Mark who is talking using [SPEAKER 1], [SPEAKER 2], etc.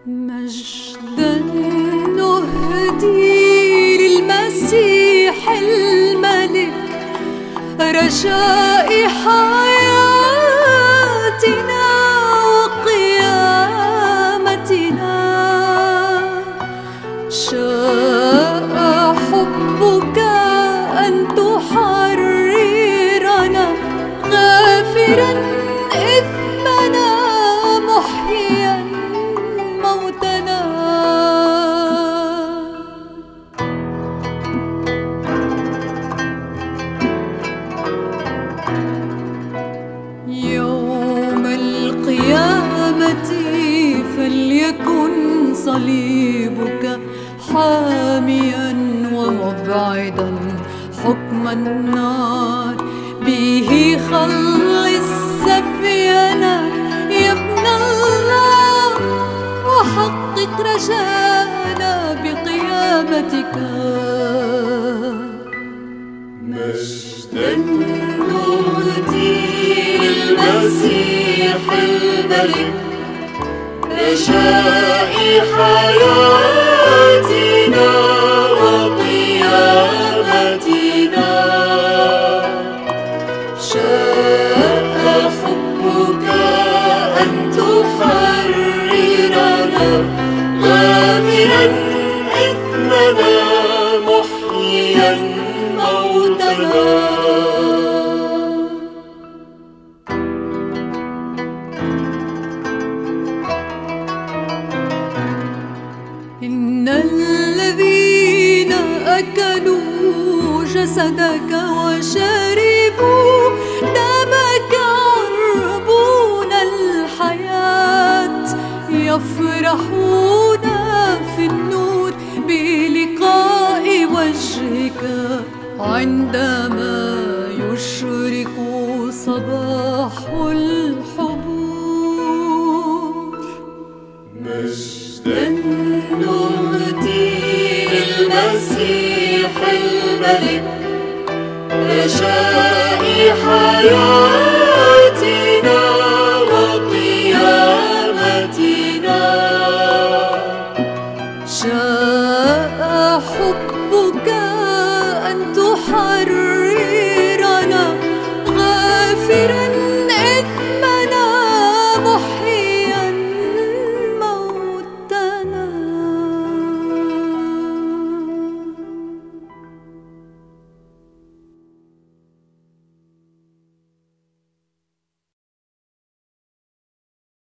[SPEAKER 1] مجدا نهدي للمسيح الملك، رجاء حياتنا وقيامتنا. شاء حبك أن تحررنا، غافرا إثمنا محيا موتنا. يوم القيامة فليكن صليبك حاميا ومبعدا حكم النار، به خلص سبينا يا ابن الله، وحقق رجانا بقيامتك.
[SPEAKER 2] مجدا نهدي للمسيح الملك، رجاء حياتنا وقيامتنا. شاء حبك أن تحررنا، غافرا إثمنا محيا موتنا.
[SPEAKER 1] إن الذين أكلوا جسدك وشربوا دمك يربون الحياة، يفرحون في النور بلقاء وجهك عندما يشرق صباح الحبور.
[SPEAKER 2] مجدا نهدي للمسيح الملك، رجاء حياتنا